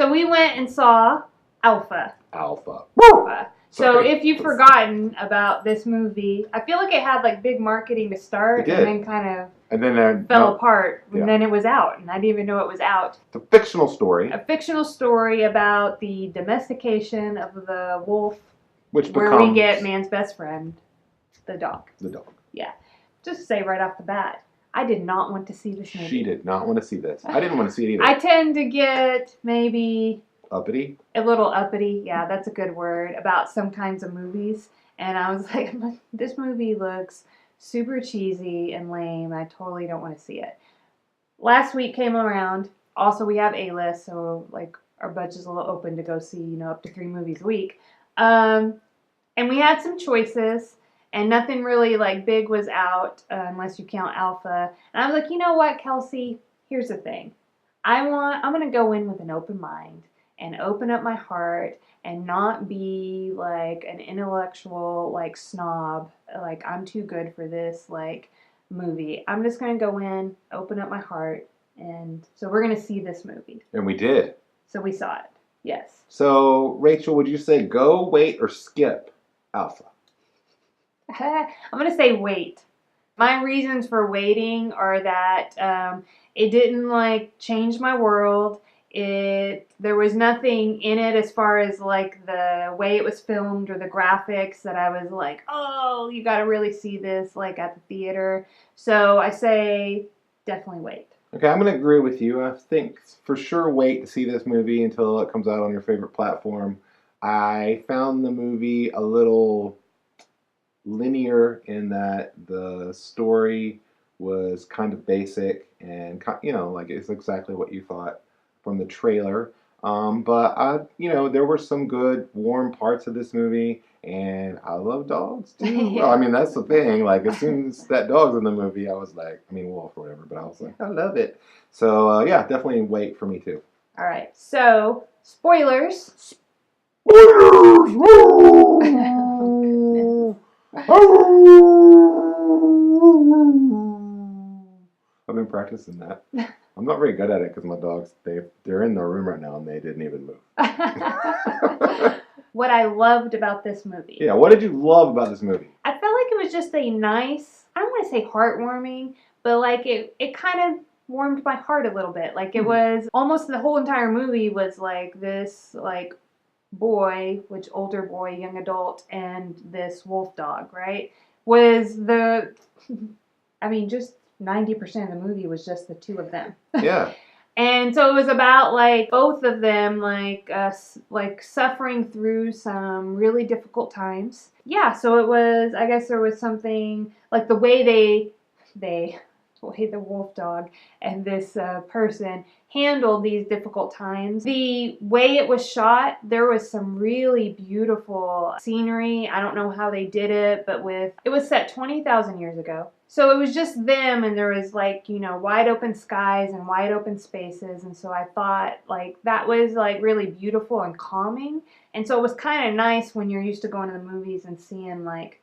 So we went and saw Alpha. Alpha. So if you've forgotten about this movie, I feel like it had like big marketing to start and then kind of fell apart and then it was out and I didn't even know it was out. It's a fictional story. A fictional story about the domestication of the wolf, where we get man's best friend, the dog. The dog. Yeah. Just to say right off the bat, I did not want to see this movie. She did not want to see this. I didn't want to see it either. I tend to get maybe... uppity? A little uppity, yeah, that's a good word, about some kinds of movies. And I was like, this movie looks super cheesy and lame. I totally don't want to see it. Last week came around. Also, we have A-list, so like our budget's a little open to go see, up to 3 movies a week. And we had some choices, and nothing really like big was out unless you count Alpha. And I was like, you know what, Kelsey? Here's the thing. I'm going to go in with an open mind and open up my heart and not be like an intellectual like snob, like I'm too good for this like movie. I'm just going to go in, open up my heart, and so we're going to see this movie. And we did. So we saw it. Yes. So Rachel, would you say go, wait, or skip Alpha? I'm going to say wait. My reasons for waiting are that it didn't like change my world. There was nothing in it as far as like the way it was filmed or the graphics that I was like, oh, you got to really see this like at the theater. So I say definitely wait. Okay, I'm going to agree with you. I think for sure wait to see this movie until it comes out on your favorite platform. I found the movie a little linear in that the story was kind of basic and, like it's exactly what you thought from the trailer. But there were some good, warm parts of this movie, and I love dogs too. Yeah. Well, I mean, that's the thing. Like, as soon as that dog's in the movie, I was like, wolf or whatever, but I was like, I love it. So, yeah, definitely wait for me too. All right. So, spoilers. Spoilers! I've been practicing that. I'm not very good at it because my dogs, they're in their room right now and they didn't even move. What I loved about this movie. Yeah, what did you love about this movie? I felt like it was just a nice, I don't want to say heartwarming, but like it kind of warmed my heart a little bit. Like it was almost the whole entire movie was like this like boy, which older boy, young adult, and this wolf dog, right? Was just 90% of the movie was just the two of them. Yeah. And so it was about like both of them like suffering through some really difficult times. Yeah, so it was, I guess there was something like the way the wolf dog and this person handled these difficult times. The way it was shot, there was some really beautiful scenery. I don't know how they did it, but it was set 20,000 years ago. So it was just them, and there was like, wide open skies and wide open spaces. And so I thought like that was like really beautiful and calming. And so it was kind of nice when you're used to going to the movies and seeing like,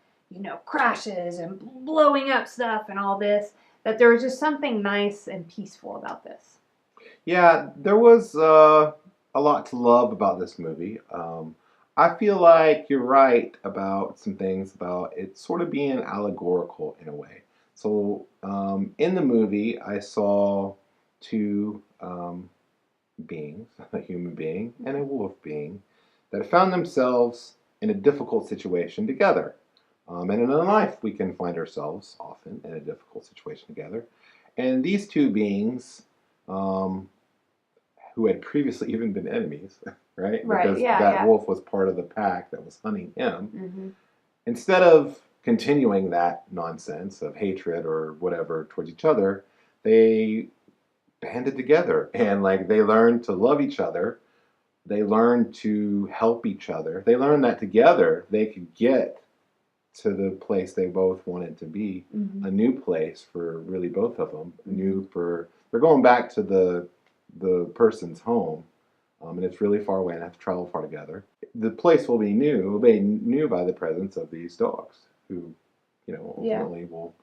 crashes and blowing up stuff and all this, that there was just something nice and peaceful about this. Yeah, there was a lot to love about this movie. I feel like you're right about some things about it sort of being allegorical in a way. So in the movie, I saw two beings, a human being and a wolf being, that found themselves in a difficult situation together. And in life, we can find ourselves often in a difficult situation together. And these two beings, who had previously even been enemies, right? Because that wolf was part of the pack that was hunting him. Mm-hmm. Instead of continuing that nonsense of hatred or whatever towards each other, they banded together and they learned to love each other. They learned to help each other. They learned that together they could get to the place they both wanted to be, a new place for really both of them. They're going back to the person's home, and it's really far away and have to travel far together. The place will be new by the presence of these dogs, who, ultimately will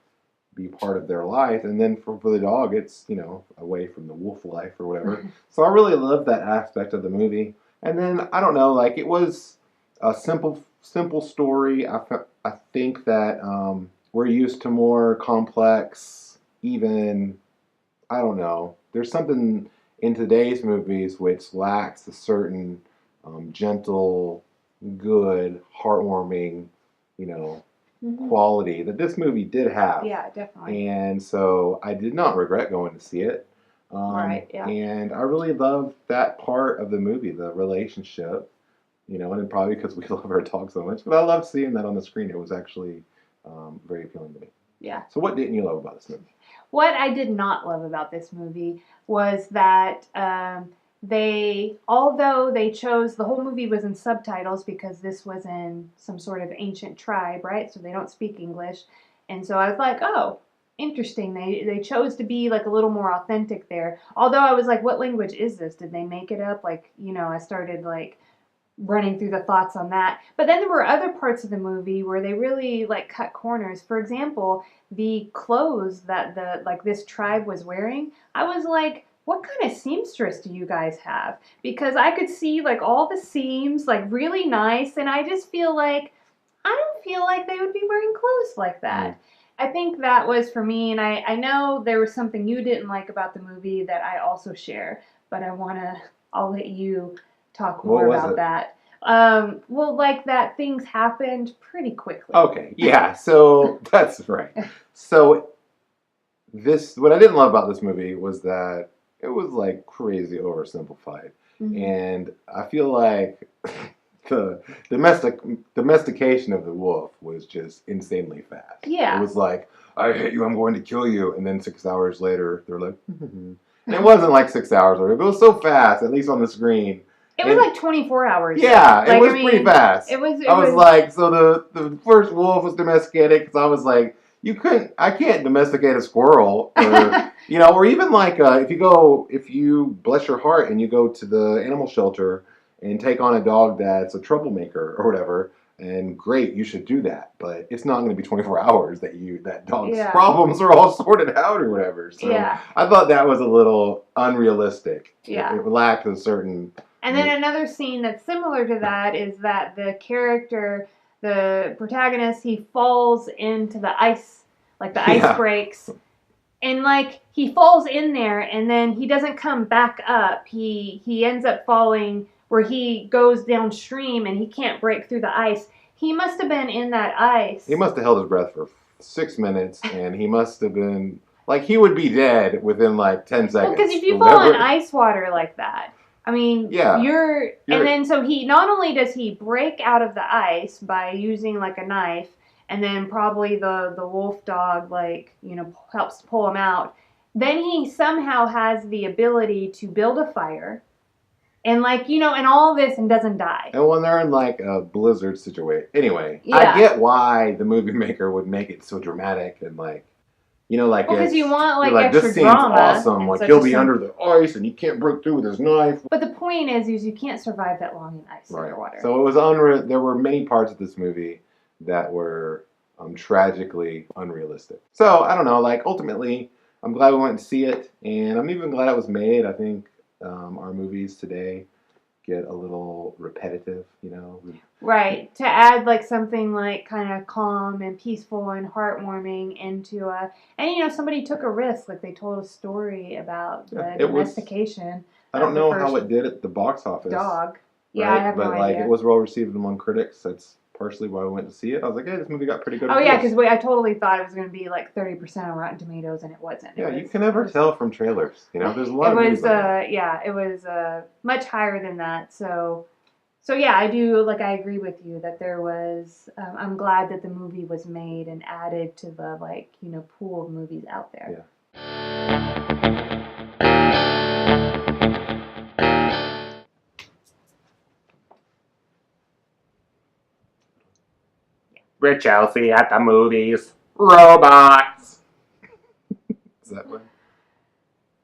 be part of their life, and then for the dog, it's, you know, away from the wolf life or whatever. So I really loved that aspect of the movie. And then I don't know, like it was a simple story. I think that we're used to more complex, even, I don't know. There's something in today's movies which lacks a certain gentle, good, heartwarming, you know, quality that this movie did have. Yeah, definitely. And so I did not regret going to see it. Right, yeah. And I really loved that part of the movie, the relationship, you know, and probably because we love our dog so much, but I loved seeing that on the screen. It was actually very appealing to me. Yeah. So what didn't you love about this movie? What I did not love about this movie was that although they chose, the whole movie was in subtitles because this was in some sort of ancient tribe, right? So they don't speak English. And so I was like, oh, interesting. They chose to be like a little more authentic there. Although I was like, what language is this? Did they make it up? Like, you know, I started like running through the thoughts on that. But then there were other parts of the movie where they really like cut corners. For example, the clothes that this tribe was wearing, I was like, what kind of seamstress do you guys have? Because I could see like all the seams, like really nice, and I just feel like I don't feel like they would be wearing clothes like that. I think that was for me, and I know there was something you didn't like about the movie that I also share, but I'll let you talk more about that. Well, like that things happened pretty quickly. Okay, yeah, so that's right. So what I didn't love about this movie was that it was like crazy oversimplified. And I feel like the domestication of the wolf was just insanely fast. Yeah. It was like, I hate you, I'm going to kill you. And then 6 hours later, they're like, and it wasn't like 6 hours later. It was so fast, at least on the screen. It was like 24 hours. Yeah, like, it was pretty fast. I was like, so the first wolf was domesticated because I was like, I can't domesticate a squirrel, or you know, or even like if you bless your heart and you go to the animal shelter and take on a dog that's a troublemaker or whatever, and great, you should do that, but it's not going to be 24 hours that dog's problems are all sorted out or whatever. So I thought that was a little unrealistic. Yeah, it lacked a certain. And then another scene that's similar to that is that the character, the protagonist, he falls into the ice, like the ice breaks, and like he falls in there, and then he doesn't come back up. He ends up falling where he goes downstream, and he can't break through the ice. He must have been in that ice. He must have held his breath for 6 minutes, and he must have been like he would be dead within like 10 seconds. Well, because if you fall in ice water like that. I mean, you're and then so he not only does he break out of the ice by using like a knife, and then probably the wolf dog like, you know, helps pull him out. Then he somehow has the ability to build a fire, and like, you know, and all this, and doesn't die. And when they're in like a blizzard situation, anyway, I get why the movie maker would make it so dramatic and like. You know, like because you want like extra this scene's drama. Awesome. Like he'll be under the ice and he can't break through with his knife. But the point is you can't survive that long in ice underwater. So it was there were many parts of this movie that were tragically unrealistic. So I don't know. Like ultimately, I'm glad we went to see it, and I'm even glad it was made. I think our movies today get a little repetitive, you know. Right. To add like something like kind of calm and peaceful and heartwarming into and you know, somebody took a risk, like they told a story about the domestication. I don't know how it did at the box office. Dog. Yeah, right? I have no idea. But like it was well received among critics. That's partially why we went to see it. I was like, hey, this movie got pretty good reviews. Yeah, because I totally thought it was going to be like 30% on Rotten Tomatoes, and it wasn't. You can never tell from trailers. You know, there's a lot of movies it was much higher than that. So yeah, I agree with you that there was. I'm glad that the movie was made and added to the like, you know, pool of movies out there. Yeah. Rich Chelsea at the movies. Robots. Is that one?